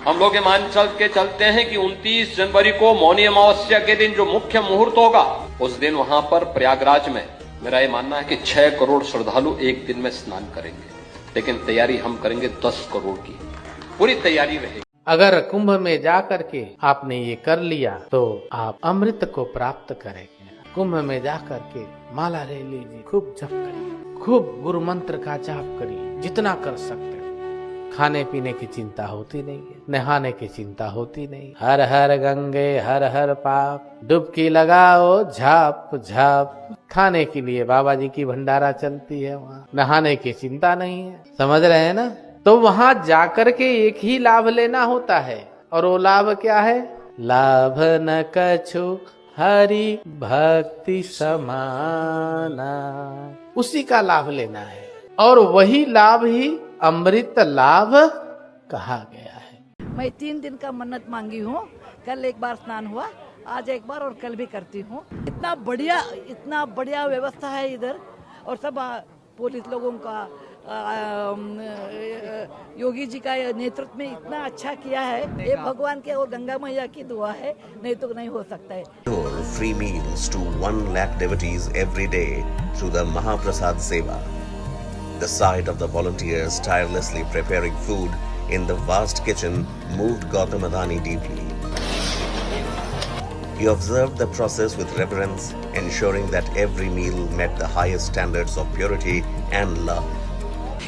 हम लोग ये मान चल के चलते हैं कि 29 जनवरी को मौनी अमावस्या के दिन जो मुख्य मुहूर्त होगा, उस दिन वहां पर प्रयागराज में मेरा ये मानना है कि 6 करोड़ श्रद्धालु एक दिन में स्नान करेंगे। लेकिन तैयारी हम करेंगे 10 करोड़ की, पूरी तैयारी रहेगी। अगर कुंभ में जा करके आपने ये कर लिया तो आप अमृत को प्राप्त करेंगे। कुंभ में जा करके माला ले लीजिए, खूब जप करिए, खूब गुरु मंत्र का जाप करिए, जितना कर सकते। खाने पीने की चिंता होती नहीं है, नहाने की चिंता होती नहीं। हर हर गंगे हर हर पाप, डुबकी लगाओ झाप झाप। खाने के लिए बाबा जी की भंडारा चलती है, वहाँ नहाने की चिंता नहीं है। समझ रहे हैं ना? तो वहां जाकर के एक ही लाभ लेना होता है, और वो लाभ क्या है? लाभ न कछु हरि भक्ति समाना, उसी का लाभ लेना है, और वही लाभ ही अमृत लाभ कहा गया है। मैं 3 दिन का मन्नत मांगी हूँ। कल एक बार स्नान हुआ, आज एक बार, और कल भी करती हूँ। इतना बढ़िया व्यवस्था है इधर, और सब पुलिस लोगों का, योगी जी का नेतृत्व में इतना अच्छा किया है। ये भगवान के और गंगा मैया की दुआ है, नहीं तो नहीं हो सकता है। Free meals to 1 lakh devotees every day through the Mahaprasad Seva. The sight of the volunteers tirelessly preparing food in the vast kitchen moved Gautam Adani deeply. He observed the process with reverence, ensuring that every meal met the highest standards of purity and love.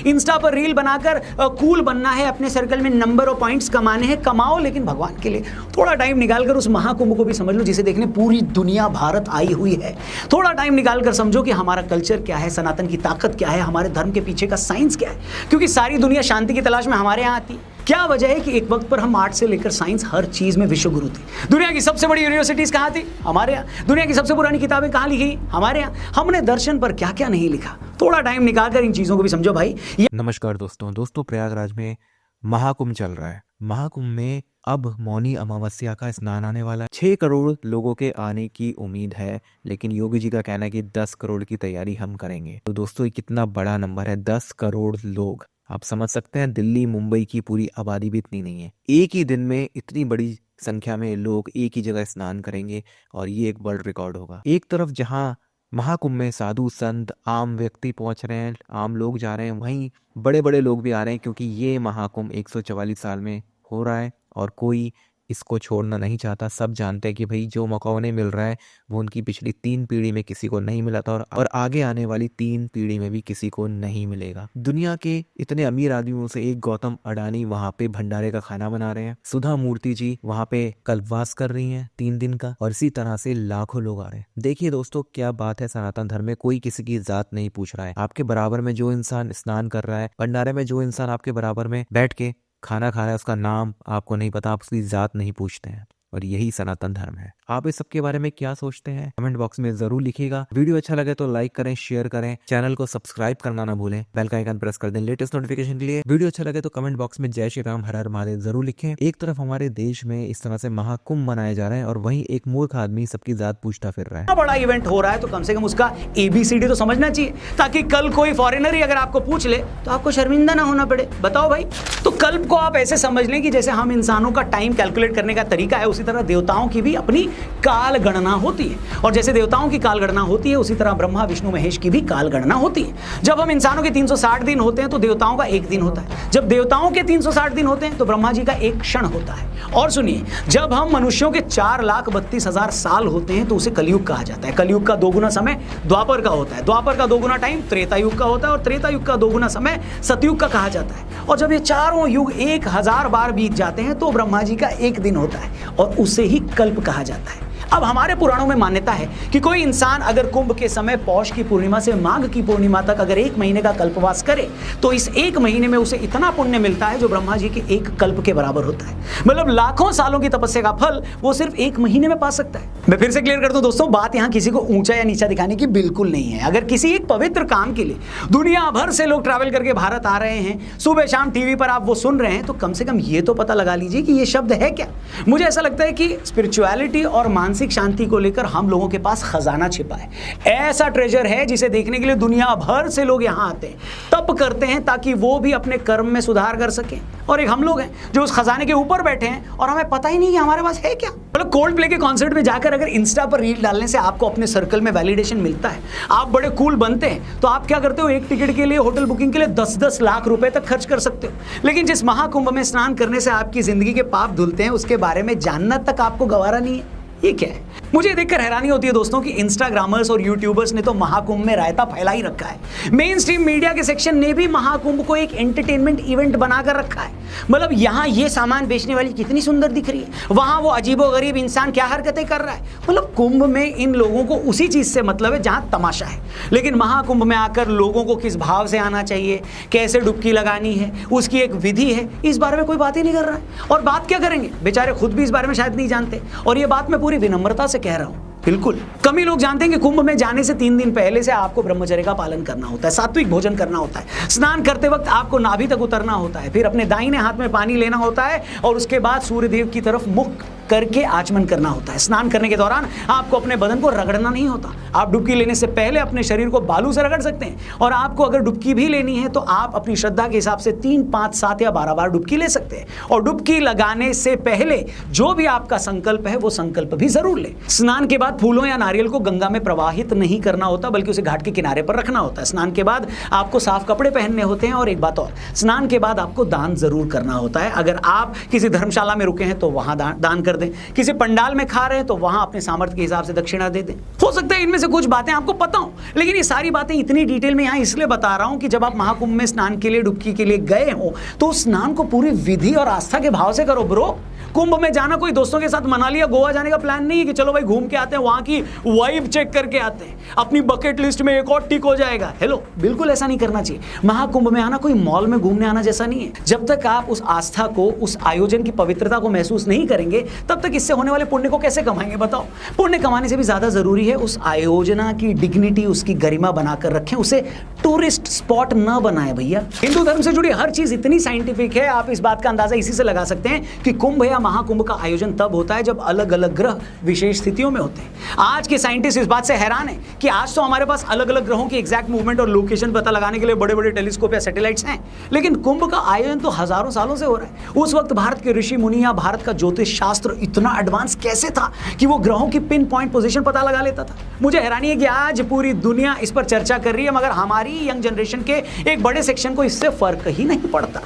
Insta पर reel बनाकर cool बनना है, अपने circle में number और points कमाने हैं, कमाओ, लेकिन भगवान के लिए थोड़ा टाइम निकालकर उस महाकुंभ को भी समझ लो जिसे देखने पूरी दुनिया भारत आई हुई है। थोड़ा टाइम निकालकर समझो कि हमारा कल्चर क्या है, सनातन की ताकत क्या है, हमारे धर्म के पीछे का साइंस क्या है, क्योंकि सारी दुनिया शांति की तलाश में हमारे यहाँ आती है। क्या वजह है कि एक वक्त पर हम आर्ट से लेकर साइंस हर चीज में विश्व गुरु थे। दुनिया की सबसे बड़ी यूनिवर्सिटीज कहाँ थी? हमारे यहाँ। दुनिया की सबसे पुरानी किताबें कहाँ लिखी? हमारे यहाँ। हमने दर्शन पर क्या क्या नहीं लिखा। थोड़ा टाइम निकालकर इन चीजों को भी समझो भाई। नमस्कार दोस्तों, प्रयागराज में महाकुंभ चल रहा है। महाकुंभ में अब मौनी अमावस्या का स्नान आने वाला है। 6 करोड़ लोगों के आने की उम्मीद है, लेकिन योगी जी का कहना है कि 10 करोड़ की तैयारी हम करेंगे। तो दोस्तों, ये कितना बड़ा नंबर है, 10 करोड़ लोग। आप समझ सकते हैं, दिल्ली मुंबई की पूरी आबादी भी इतनी नहीं है। एक ही दिन में इतनी बड़ी संख्या में लोग एक ही जगह स्नान करेंगे, और ये एक वर्ल्ड रिकॉर्ड होगा। एक तरफ जहां महाकुंभ में साधु संत आम व्यक्ति पहुंच रहे हैं, आम लोग जा रहे हैं, वहीं बड़े बड़े लोग भी आ रहे हैं, क्योंकि ये महाकुंभ 144 साल में हो रहा है और कोई इसको छोड़ना नहीं चाहता। सब जानते हैं कि भाई जो मौका उन्हें मिल रहा है वो उनकी पिछली 3 पीढ़ी में किसी को नहीं मिला था, और आगे आने वाली 3 पीढ़ी में भी किसी को नहीं मिलेगा। दुनिया के इतने अमीर आदमियों से एक गौतम अडानी वहां पे भंडारे का खाना बना रहे हैं। सुधा मूर्ति जी वहां पे कल्पवास कर रही हैं 3 दिन का, और इसी तरह से लाखों लोग आ रहे हैं। देखिए दोस्तों, क्या बात है, सनातन धर्म में कोई किसी की जात नहीं पूछ रहा है। आपके बराबर में जो इंसान स्नान कर रहा है, भंडारे में जो इंसान आपके बराबर में बैठ के खाना खा रहा है, उसका नाम आपको नहीं पता, आप उसकी जात नहीं पूछते हैं, और यही सनातन धर्म है। आप इस सब के बारे में क्या सोचते हैं? कमेंट बॉक्स में जरूर लिखिएगा। वीडियो अच्छा लगे तो लाइक करें, शेयर करें, चैनल को सब्सक्राइब करना ना भूलें, बेल का आइकन प्रेस कर दें लेटेस्ट नोटिफिकेशन के लिए। वीडियो अच्छा लगे तो कमेंट बॉक्स में जय श्री राम हर हर महादेव जरूर लिखें। एक तरफ हमारे देश में इस तरह से महाकुंभ मनाया जा रहा है, और वहीं एक मूर्ख आदमी सबकी जात पूछता फिर रहा है। बड़ा इवेंट हो रहा है तो कम से कम उसका ABCD तो समझना चाहिए, ताकि कल कोई फॉरेनर ही अगर आपको पूछ ले तो आपको शर्मिंदा ना होना पड़े। बताओ भाई। तो कल्प को आप ऐसे समझ लें कि जैसे हम इंसानों का टाइम कैलकुलेट करने का तरीका है, उसी तरह देवताओं की भी अपनी काल गणना होती है, और जैसे देवताओं की काल गणना होती है, उसी तरह ब्रह्मा विष्णु महेश की भी काल गणना होती है। जब हम इंसानों के 360 दिन होते हैं तो देवताओं का 1 दिन होता है। जब देवताओं के 360 दिन होते हैं तो ब्रह्मा जी का 1 क्षण होता है। और सुनिए, जब हम मनुष्यों के 4,32,000 साल होते हैं तो उसे कलयुग कहा जाता है। कलयुग का 2 गुना समय द्वापर का होता है, द्वापर का 2 गुना टाइम त्रेता युग का होता है, और त्रेता युग का 2 गुना समय सतयुग का कहा जाता है। और जब ये चारों युग 1000 बार बीत जाते हैं तो ब्रह्मा जी का 1 दिन होता है, और उसे ही कल्प कहा जाता है। अब हमारे पुराणों में मान्यता है कि कोई इंसान अगर कुंभ के समय पौष की पूर्णिमा से माघ की पूर्णिमा तक अगर 1 महीने का कल्पवास करे तो इस 1 महीने में उसे इतना पुण्य मिलता है जो ब्रह्मा जी के 1 कल्प के बराबर होता है। मतलब लाखों सालों की तपस्या का फल वो सिर्फ 1 महीने में पा सकता है। मैं फिर से क्लियर कर दूं दोस्तों, बात यहाँ किसी को ऊंचा या नीचा दिखाने की बिल्कुल नहीं है। अगर किसी एक पवित्र काम के लिए दुनिया भर से लोग ट्रैवल करके भारत आ रहे हैं, सुबह शाम टीवी पर आप वो सुन रहे हैं, तो कम से कम ये तो पता लगा लीजिए कि ये शब्द है क्या। मुझे ऐसा लगता है कि स्पिरिचुअलिटी और मानसिक मानसिक शांति को लेकर हम लोगों के पास खजाना छिपा है। ऐसा ट्रेजर है जिसे देखने के लिए दुनिया भर से लोग यहाँ आते हैं, तप करते हैं ताकि वो भी अपने कर्म में सुधार कर सकें। और एक हम लोग हैं जो उस खजाने के ऊपर बैठे हैं और हमें पता ही नहीं कि हमारे पास है क्या। मतलब कोल्ड प्ले के कॉन्सर्ट में जाकर अगर इंस्टा पर रील डालने से आपको अपने सर्कल में वैलिडेशन मिलता है, आप बड़े कूल बनते हैं, तो आप क्या करते हो, एक टिकट के लिए, होटल बुकिंग के लिए 10-10 लाख रुपए तक खर्च कर सकते हो। लेकिन जिस महाकुंभ में स्नान करने से आपकी जिंदगी के पाप धुलते हैं, उसके बारे में जानना तक आपको गवारा नहीं है। ये क्या है? मुझे देखकर हैरानी होती है दोस्तों कि इंस्टाग्रामर्स और यूट्यूबर्स ने तो महाकुंभ में रायता फैला ही रखा है। मेन स्ट्रीम मीडिया के सेक्शन ने भी महाकुंभ को एक एंटरटेनमेंट इवेंट बनाकर रखा है। मतलब यहाँ ये सामान बेचने वाली कितनी सुंदर दिख रही है, वहां वो अजीबोगरीब इंसान क्या हरकतें कर रहा है। मतलब कुंभ में इन लोगों को उसी चीज से मतलब है जहां तमाशा है। लेकिन महाकुंभ में आकर लोगों को किस भाव से आना चाहिए, कैसे डुबकी लगानी है, उसकी एक विधि है, इस बारे में कोई बात ही नहीं कर रहा है। और बात क्या करेंगे, बेचारे खुद भी इस बारे में शायद नहीं जानते। और ये बात मैं पूरी विनम्रता से कह रहा हूं, बिल्कुल कम ही लोग जानते हैं कि कुंभ में जाने से 3 दिन पहले से आपको ब्रह्मचर्य का पालन करना होता है, सात्विक भोजन करना होता है, स्नान करते वक्त आपको नाभि तक उतरना होता है, फिर अपने दाहिने हाथ में पानी लेना होता है और उसके बाद सूर्यदेव की तरफ मुख करके आचमन करना होता है। स्नान करने के दौरान आपको अपने बदन को रगड़ना नहीं होता। आप डुबकी लेने से पहले अपने शरीर को बालू से रगड़ सकते हैं। और आपको अगर डुबकी भी लेनी है तो आप अपनी श्रद्धा के हिसाब से 3, 5, 7 या 12 बार डुबकी ले सकते हैं। और डुबकी लगाने से पहले जो भी आपका संकल्प है वो संकल्प भी जरूर ले। स्नान के बाद फूलों या नारियल को गंगा में प्रवाहित नहीं करना होता, बल्कि उसे घाट के किनारे पर रखना होता है। स्नान के बाद आपको साफ कपड़े पहनने होते हैं। और एक बात और, स्नान के बाद आपको दान जरूर करना होता है। अगर आप किसी धर्मशाला में रुके हैं तो वहां दान कर दें, किसी पंडाल में खा रहे हैं तो वहां अपने सामर्थ्य के हिसाब से दक्षिणा दे दें। हो सकता है इनमें से कुछ बातें आपको पता हो, लेकिन ये सारी बातें इतनी डिटेल में यहां इसलिए बता रहा हूं कि जब आप महाकुंभ में स्नान के लिए, डुबकी के लिए गए हो तो उस स्नान को पूरी विधि और आस्था के भाव से करो ब्रो। कुंभ में जाना कोई दोस्तों के साथ मनाली या गोवा जाने का प्लान नहीं है कि चलो भाई घूम के आते हैं, वहां की वाइब चेक करके आते हैं, अपनी बकेट लिस्ट में एक और टिक हो जाएगा। हेलो, बिल्कुल ऐसा नहीं करना चाहिए। महाकुंभ में आना कोई मॉल में घूमने आना जैसा नहीं है। जब तक आप उस आस्था को, उस आयोजन की पवित्रता को महसूस नहीं करेंगे, तब तक इससे होने वाले पुण्य को कैसे कमाएंगे बताओ। पुण्य कमाने से भी ज्यादा जरूरी है उस आयोजना की डिग्निटी, उसकी गरिमा बनाकर रखें, उसे टूरिस्ट स्पॉट न बनाए भैया। हिंदू धर्म से जुड़ी हर चीज इतनी साइंटिफिक है, आप इस बात का अंदाजा इसी से लगा सकते हैं कि कुंभ या महाकुंभ का आयोजन तब होता है जब अलग अलग ग्रह विशेष स्थितियों में होते हैं। आज के साइंटिस्ट इस बात से हैरान है कि आज तो हमारे पास अलग अलग ग्रहों की एग्जैक्ट मूवमेंट और लोकेशन पता लगाने के लिए बड़े बड़े टेलीस्कोप या सैटेलाइट्स हैं, लेकिन कुंभ का आयोजन तो हजारों सालों से हो रहा है। उस वक्त भारत के ऋषि मुनि या भारत का ज्योतिष शास्त्र इतना एडवांस कैसे था कि वो ग्रहों की पिन पॉइंट पोजीशन पता लगा लेता था। मुझे हैरानी है कि आज पूरी दुनिया इस पर चर्चा कर रही है, मगर हमारी यंग जनरेशन के एक बड़े सेक्शन को इससे फर्क ही नहीं पड़ता।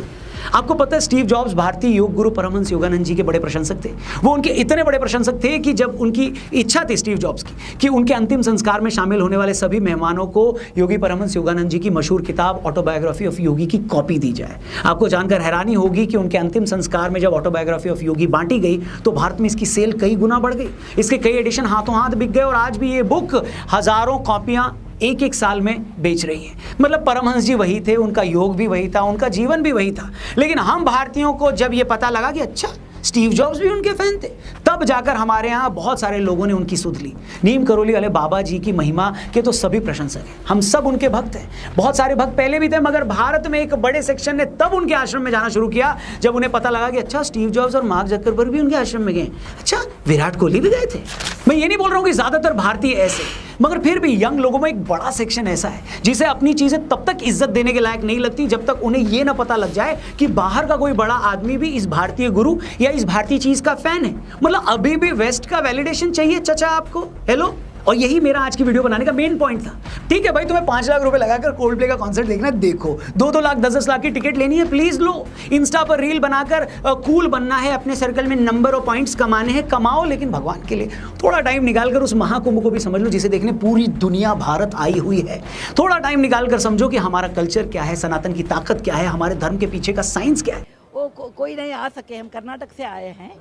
आपको पता है स्टीव जॉब्स भारतीय योग गुरु परमहंस योगानंद जी के बड़े प्रशंसक थे। वो उनके इतने बड़े प्रशंसक थे कि जब उनकी इच्छा थी स्टीव जॉब्स की कि उनके अंतिम संस्कार में शामिल होने वाले सभी मेहमानों को योगी परमहंस योगानंद जी की मशहूर किताब ऑटोबायोग्राफी ऑफ योगी की कॉपी दी जाए। आपको जानकर हैरानी होगी कि उनके अंतिम संस्कार में जब ऑटोबायोग्राफी ऑफ योगी बांटी गई तो भारत में इसकी सेल कई गुना बढ़ गई। इसके कई एडिशन हाथों हाथ बिक गए और आज भी ये बुक हजारों कॉपियां एक साल में बेच रही है। मतलब परमहंस जी वही थे, उनका योग भी वही था, उनका जीवन भी वही था। लेकिन हम भारतीयों को जब ये पता लगा कि अच्छा स्टीव जॉब्स भी उनके फैन थे, तब जाकर हमारे यहाँ बहुत सारे लोगों ने उनकी सुध ली। नीम करोली वाले बाबा जी की महिमा के तो सभी प्रशंसक हैं, हम सब उनके भक्त हैं। बहुत सारे भक्त पहले भी थे, मगर भारत में एक बड़े सेक्शन ने तब उनके आश्रम में जाना शुरू किया जब उन्हें पता लगा कि अच्छा स्टीव जॉब्स और मार्क जकरबर्ग भी उनके आश्रम में गए, अच्छा विराट कोहली भी गए थे। मैं ये नहीं बोल रहा हूँ कि ज्यादातर भारतीय ऐसे, मगर फिर भी यंग लोगों में एक बड़ा सेक्शन ऐसा है जिसे अपनी चीजें तब तक इज्जत देने के लायक नहीं लगती जब तक उन्हें यह ना पता लग जाए कि बाहर का कोई बड़ा आदमी भी इस भारतीय गुरु या इस भारतीय चीज का फैन है। मतलब अभी भी वेस्ट का वैलिडेशन चाहिए चचा आपको। हेलो, और यही मेरा आज की वीडियो बनाने का मेन पॉइंट था। ठीक है भाई, तुम्हें 5 लाख रुपए लगाकर कोल्ड प्ले का कॉन्सर्ट देखना है, देखो। 2-2 लाख 10-10 लाख की टिकट लेनी है, प्लीज लो। इंस्टा पर रील बनाकर कूल बनना है, अपने सर्कल में नंबर और पॉइंट्स कमाने हैं, कमाओ, लेकिन भगवान के लिए थोड़ा टाइम निकालकर उस महाकुंभ को भी समझ लो जिसे देखने पूरी दुनिया भारत आई हुई है। थोड़ा टाइम निकालकर समझो कि हमारा कल्चर क्या है, सनातन की ताकत क्या है, हमारे धर्म के पीछे का साइंस क्या है। वो कोई नहीं आ सके, हम कर्नाटक से आए हैं,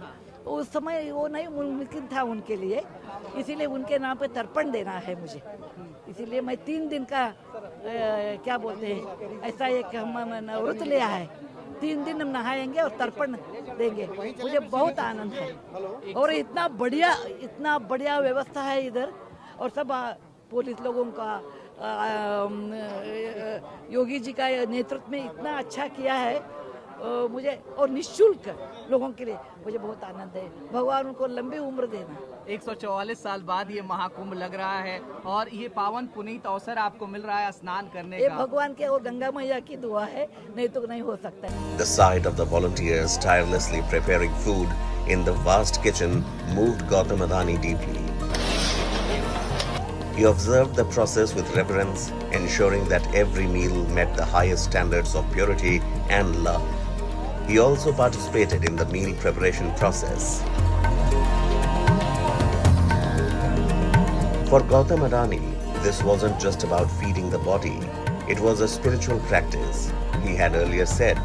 तो उस समय वो नहीं मुमकिन था उनके लिए, इसीलिए उनके नाम पे तर्पण देना है मुझे। इसीलिए मैं 3 दिन का क्या बोलते हैं, ऐसा एक हम व्रत लिया है। 3 दिन हम नहाएंगे और तर्पण देंगे। मुझे बहुत आनंद है और इतना बढ़िया व्यवस्था है इधर, और सब पुलिस लोगों का, योगी जी का नेतृत्व में इतना अच्छा किया है मुझे और निःशुल्क लोगों के लिए मुझे बहुत आनंद है। भगवान उनको लंबी उम्र देना। 144 साल बाद ये महाकुंभ लग रहा है और ये पावन पुनीत अवसर आपको मिल रहा है स्नान करने ये का। भगवान के और गंगा मैया की दुआ है, नहीं तो नहीं हो सकता। The sight of the volunteers tirelessly preparing food in the vast kitchen moved Gautam Adani deeply. He observed the process with reverence, ensuring that every meal met the highest standards of purity and love. He also participated in the meal preparation process. For Gautam Adani, this wasn't just about feeding the body, it was a spiritual practice. He had earlier said